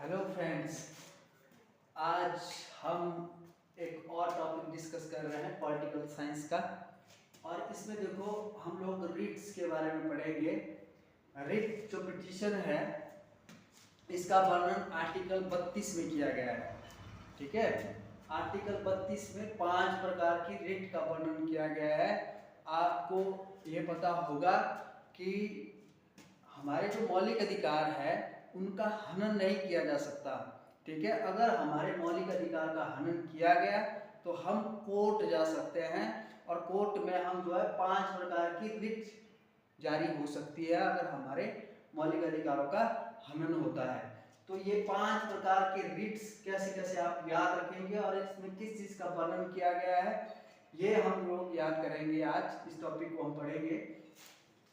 Hello friends, आज हम एक और टॉपिक डिस्कस कर रहे हैं पॉलिटिकल साइंस का। और इसमें देखो हम लोग रिट्स के बारे में पढ़ेंगे। रिट जो पिटीशन है इसका वर्णन आर्टिकल 32 में किया गया है। ठीक है, आर्टिकल 32 में 5 प्रकार की रिट का वर्णन किया गया है। आपको ये पता होगा कि हमारे जो मौलिक अधिकार है उनका हनन नहीं किया जा सकता। ठीक है, अगर हमारे मौलिक अधिकार का हनन किया गया तो हम कोर्ट जा सकते हैं और कोर्ट में हम जो है 5 प्रकार की रिट जारी हो सकती है अगर हमारे मौलिक अधिकारों का हनन होता है। तो ये 5 प्रकार के रिट्स कैसे कैसे आप याद रखेंगे और इसमें किस चीज का वर्णन किया गया है ये हम लोग याद करेंगे। आज इस टॉपिक को हम पढ़ेंगे।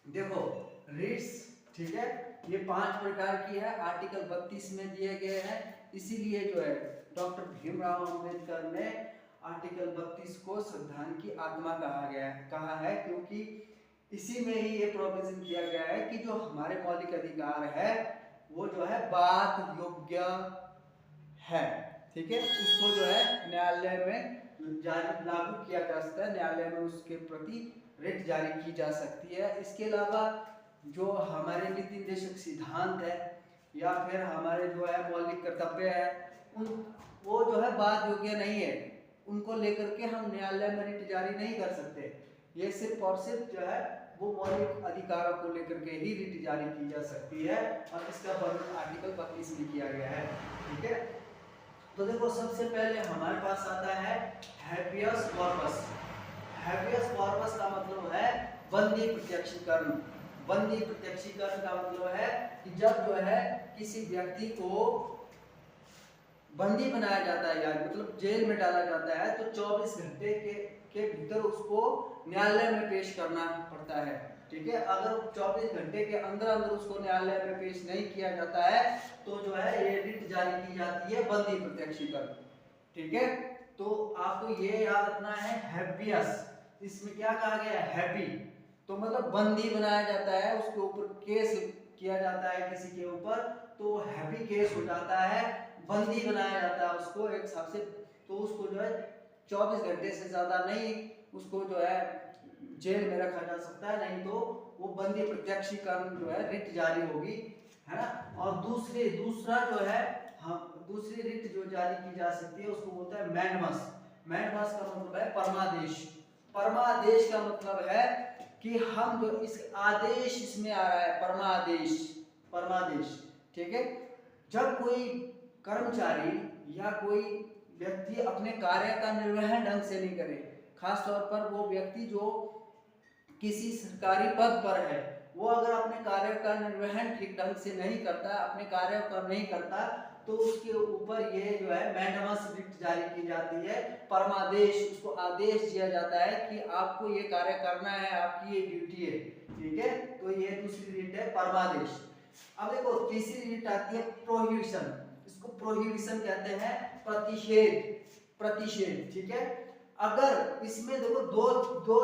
देखो रिट्स, ठीक है, ये 5 प्रकार की है, आर्टिकल 32 में दिए गए हैं। इसीलिए जो है डॉक्टर भीमराव अंबेडकर ने आर्टिकल 32 को संविधान की आत्मा कहा है क्योंकि इसी में ही ये प्रोविजन किया गया है कि जो हमारे मौलिक अधिकार है वो जो है बात योग्य है। ठीक है, उसको जो है न्यायालय में जारी लागू किया जा सकता है, न्यायालय में उसके प्रति रिट जारी की जा सकती है। इसके अलावा जो हमारे नीति निर्देशक सिद्धांत है या फिर हमारे जो है मौलिक कर्तव्य है उन वो जो है बात योग्य नहीं है, उनको लेकर के हम न्यायालय में रिट जारी नहीं कर सकते। ये सिर्फ और सिर्फ जो है वो मौलिक अधिकारों को लेकर के ही रिट जारी की जा सकती है और इसका वर्णन आर्टिकल 32 में किया गया है। ठीक है, तो देखो सबसे पहले हमारे पास आता है हैबियस कॉर्पस। हैबियस कॉर्पस का मतलब है बंदी प्रत्यक्षीकरण। बंदी प्रत्यक्षीकरण का मतलब है कि जब जो है किसी व्यक्ति को बंदी बनाया जाता है या मतलब जेल में डाला जाता है तो 24 घंटे के भीतर उसको न्यायालय में पेश करना पड़ता है। ठीक है, अगर 24 घंटे के अंदर अंदर उसको न्यायालय में पेश नहीं किया जाता है तो जो है ये रिट जारी की जाती है बंदी प्रत्यक्षीकरण। ठीक है, तो आपको ये याद रखना है हैबियस, इसमें क्या कहा गया है हैबी, तो मतलब बंदी बनाया जाता है, उसके ऊपर केस किया जाता है किसी के ऊपर तो हैवी केस हो जाता है, बंदी बनाया जाता है उसको एक हिसाब से। तो उसको जो है 24 घंटे से ज्यादा नहीं उसको जो है जेल में रखा जा सकता है, नहीं तो वो बंदी प्रत्यक्षीकरण जो है रिट जारी होगी, है ना। और दूसरा जो है हम दूसरी रिट जो जारी की जा सकती है उसको बोलता है मैंडमस। मैंडमस का मतलब है परमादेश। परमादेश का मतलब है कि हम जो इस आदेश इसमें आ रहा है परमादेश, परमादेश। ठीक है, जब कोई कर्मचारी या कोई व्यक्ति अपने कार्य का निर्वहन ढंग से नहीं करे, खास तौर पर वो व्यक्ति जो किसी सरकारी पद पर है वो अगर अपने कार्य का निर्वहन ठीक ढंग से नहीं करता, अपने कार्य को नहीं करता तो उसके ऊपर ये जो है मैंडमस रिट जारी की जाती है, परमादेश। उसको आदेश दिया जाता है कि आपको ये कार्य करना है, आपकी ये ड्यूटी है। ठीक है, तो ये दूसरी रिट है परमादेश। अब देखो तीसरी रिट आती है प्रोहिबिशन। इसको प्रोहिबिशन कहते हैं, प्रतिषेध, प्रतिषेध। ठीक है, अगर इसमें देखो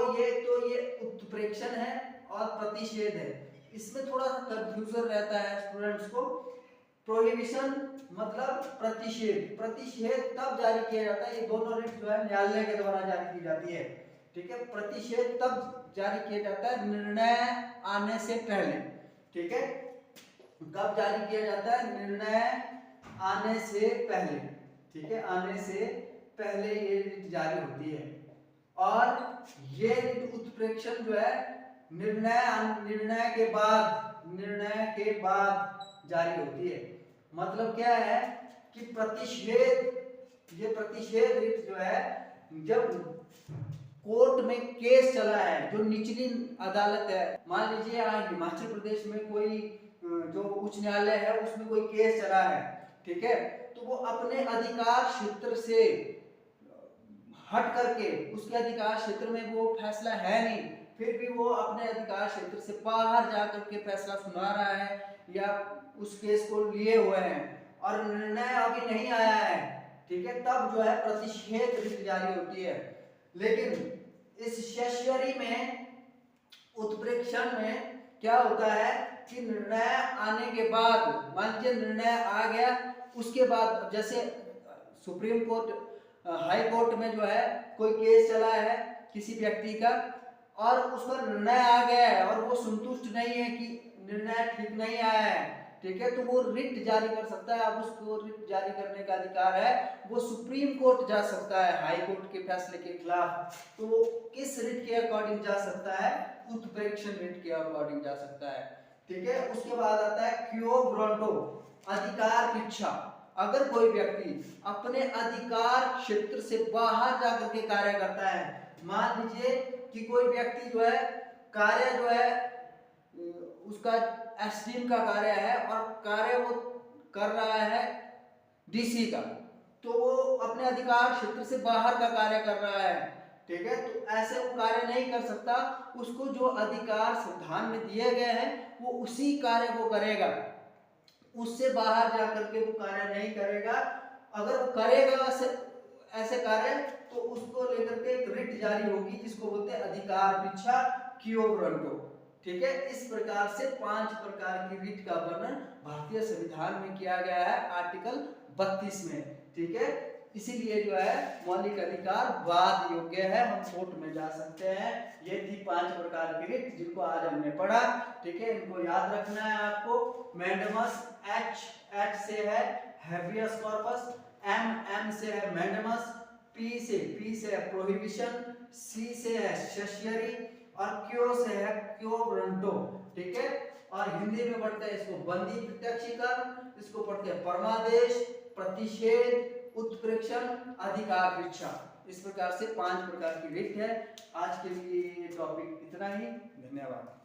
ये उत्प्रेक्षण है और प्रतिषेध है, इसमें थोड़ा सा कंफ्यूजन रहता है स्टूडेंट्स को। प्रोहिबिशन मतलब प्रतिषेध, प्रतिषेध तब जारी किया जाता है, ये दोनों रिट जो है न्यायालय के द्वारा जारी की जाती है। ठीक है, प्रतिषेध तब जारी किया जाता है निर्णय आने से पहले। ठीक है, कब जारी किया जाता है, निर्णय आने से पहले। ठीक है, आने से पहले ये रिट जारी होती है। और ये रिट उत्प्रेक्षण जो है निर्णय के बाद जारी होती है। मतलब क्या है कि प्रतिषेध, ये प्रतिषेध रिट जो है जब कोर्ट में केस चला है, जो निचली अदालत है, मान लीजिए हिमाचल प्रदेश में कोई जो उच्च न्यायालय है उसमें कोई केस चला है, ठीक है, तो वो अपने अधिकार क्षेत्र से हट करके, उसके अधिकार क्षेत्र में वो फैसला है नहीं, फिर भी वो अपने अधिकार क्षेत्र से बाहर जाकर के फैसला सुना रहा है या उस केस को लिए हुए हैं और निर्णय अभी नहीं आया है। ठीक है, तब जो है प्रतिषेध रिट जारी होती है। लेकिन इस सेशरी में उत्प्रेक्षण में क्या होता है कि निर्णय आने के बाद, मान लीजिए निर्णय आ गया, उसके बाद जैसे सुप्रीम कोर्ट, हाई कोर्ट में जो है कोई केस चला है किसी व्यक्ति का, और उस पर निर्णय आ गया है और वो संतुष्ट नहीं है कि निर्णय ठीक नहीं आया है, ठीक है, तो वो रिट जारी कर सकता है। अब उसको रिट जारी करने का अधिकार है, वो सुप्रीम कोर्ट जा सकता है हाई कोर्ट के फैसले के खिलाफ। तो वो किस रिट के अकॉर्डिंग जा सकता है? उत्प्रेक्षण रिट के अकॉर्डिंग जा सकता है, ठीक है। उसके बाद आता है क्यो ब्रोंटो, अधिकार भिक्षा। अगर कोई व्यक्ति अपने अधिकार क्षेत्र से बाहर जाकर के कार्य करता है, मान लीजिए कि कोई व्यक्ति जो है कार्य जो है उसका एसडीएम का कार्य है और कार्य वो कर रहा है डीसी का, तो वो अपने अधिकार क्षेत्र से बाहर का कार्य कर रहा है, ठीक है, तो ऐसे वो कार्य नहीं कर सकता। उसको जो अधिकार संविधान में दिए गए हैं वो उसी कार्य को करेगा, उससे बाहर जाकर के वो कार्य नहीं करेगा। अगर वो करेगा ऐसे कार्य तो उसको लेकर के एक रिट जारी होगी जिसको बोलते हैं अधिकार भिक्षा क्यो ब्रोंटो, ठीक है। इस प्रकार से 5 प्रकार की रिट का वर्णन भारतीय संविधान में किया गया है आर्टिकल 32 में, ठीक है। इसीलिए जो है मौलिक अधिकार वाद योग्य है, हम कोर्ट में जा सकते हैं। ये थी 5 प्रकार की रिट जिनको आज हमने पढ़ा, ठीक है। इनको याद रखना है आपको। मैंडेमस, एच से है हैबियस कॉर्पस, एम से है मैंडेमस, पी से है प्रोहिबिशन, सी से है सेशनरी और क्यो से है क्यो ब्रोंटो, ठीक है। और हिंदी में पढ़ते हैं इसको बंदी प्रत्यक्षीकरण, इसको पढ़ते हैं परमादेश, प्रतिषेध, उत्प्रेक्षण, अधिकार भिक्षा। इस प्रकार से 5 प्रकार की रिट है। आज के लिए ये टॉपिक इतना ही। धन्यवाद।